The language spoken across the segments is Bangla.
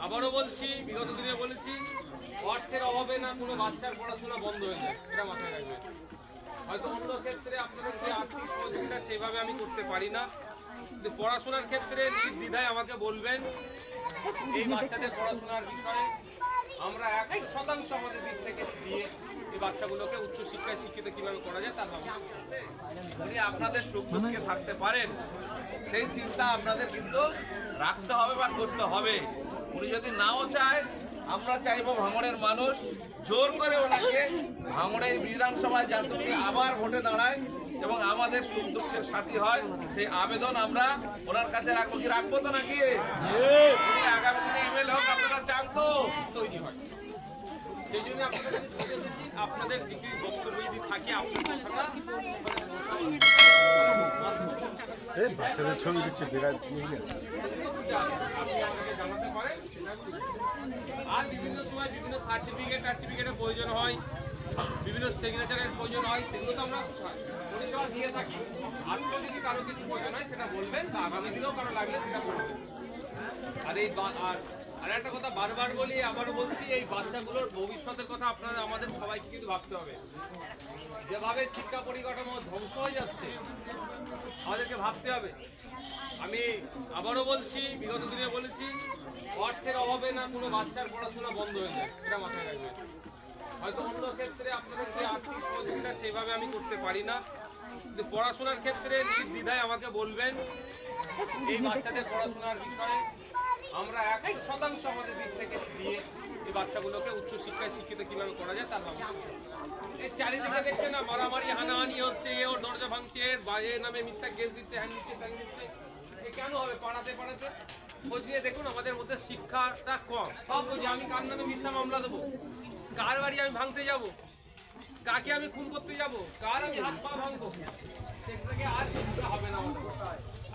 আবারও বলছি, বিগত দিনে বলেছি, অর্থের অভাবে না কোনো বাচ্চার পড়াশোনা বন্ধ হয়ে যায়, এটা মাথায় রাখবেন। হয়তো অন্য ক্ষেত্রে আপনাদের যে আর্থিক সহযোগিতা সেভাবে আমি করতে পারি না, কিন্তু পড়াশোনার ক্ষেত্রে নির্দ্বিধায় আমাকে বলবেন। এই বাচ্চাদের পড়াশোনার বিষয়ে আমরা 100% আমাদের দিক থেকে দিয়ে এই বাচ্চাগুলোকে উচ্চশিক্ষায় শিক্ষিত কিভাবে করা যায় তার ব্যবস্থা। যদি আপনাদের সুখ দুঃখে থাকতে পারেন, সেই চিন্তা আপনাদের কিন্তু রাখতে হবে বা করতে হবে। উনি যদি নাও চায়, আমরা চাইবো ভাঙড়ের মানুষ জোর করে ওনাকে ভাঙড়ের বিধানসভায় যাতে আবার ভোটে দাঁড়ায় এবং আমাদের সুখ দুঃখের সাথী হয়, সেই আবেদন আমরা ওনার কাছে রাখবো। কি রাখবো তো নাকি? আগামী দিনে এমএলএ হোক আপনারা চান তো তৈরি হয়। সেই জন্য আপনাদের কাছে ছুটে এসেছি। আপনাদের দিকে বক্তব্য যদি থাকে আপনার কথাটা বাচ্চাদের ছবি দিচ্ছে জানাতে পারেন। আর বিভিন্ন সময় বিভিন্ন সার্টিফিকেটের প্রয়োজন হয়, বিভিন্ন সিগনেচারের প্রয়োজন হয়, সেগুলো তো আমরা পরিষেবা দিয়ে থাকি। আজকেও যদি কারো কিছু প্রয়োজন হয় সেটা বলবেন, বা আগামী দিনেও কারো লাগলে সেটা বলবেন। আর একটা কথা বারবার বলি, আবারও বলছি, এই বাচ্চাগুলোর ভবিষ্যতের কথা আপনারা আমাদের সবাইকে কিন্তু ভাবতে হবে। যেভাবে শিক্ষা পরিকাঠামো ধ্বংস হয়ে যাচ্ছে, আমাদেরকে ভাবতে হবে। আমি আবারও বলছি, বিগত দিনে বলেছি, অর্থের অভাবে না কোনো বাচ্চার পড়াশোনা বন্ধ হয়ে যায়, এটা মাথায় রাখবেন। হয়তো অন্য ক্ষেত্রে আপনাদের যে আর্থিক সহযোগিতা সেভাবে আমি করতে পারি না, কিন্তু পড়াশোনার ক্ষেত্রে নির্দ্বিধায় আমাকে বলবেন। এই বাচ্চাদের পড়াশোনার বিষয়ে আমরা 100% আমাদের দিক থেকে দিয়ে এই বাচ্চাগুলোকে উচ্চশিক্ষায় শিক্ষিত কিভাবে করা যায় তার ব্যবস্থা। এই চারিদিকে দেখছে না, মারামারি হানাহানি হচ্ছে, ওর দরজা ভাঙছে, বাইরের নামে মিথ্যা কেস দিচ্ছে, হ্যান দিচ্ছে, ত্যান দিচ্ছে। এ কেন হবে? পাড়াতে খোঁজ নিয়ে দেখুন, আমাদের মধ্যে শিক্ষাটা কম। সব বুঝি আমি কার নামে মিথ্যা মামলা দেবো, কার বাড়ি আমি ভাঙতে যাব, কাকে আমি খুন করতে যাব, কার আমি হাত পা ভাঙবো, সেটাকে আর শিক্ষা হবে না আমাদের।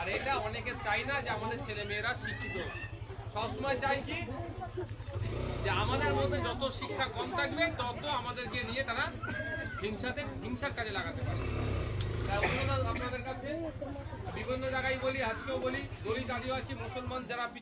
আর এটা অনেকে চাই না যে আমাদের ছেলে মেয়েরা শিক্ষিত। সবসময় চাই কি, যে আমাদের মধ্যে যত শিক্ষা কম থাকবে তত আমাদেরকে নিয়ে তারা হিংসার কাজে লাগাতে পারে। আপনাদের কাছে বিভিন্ন জায়গায় বলি, আজকেও বলি, দলিত আদিবাসী মুসলমান যারা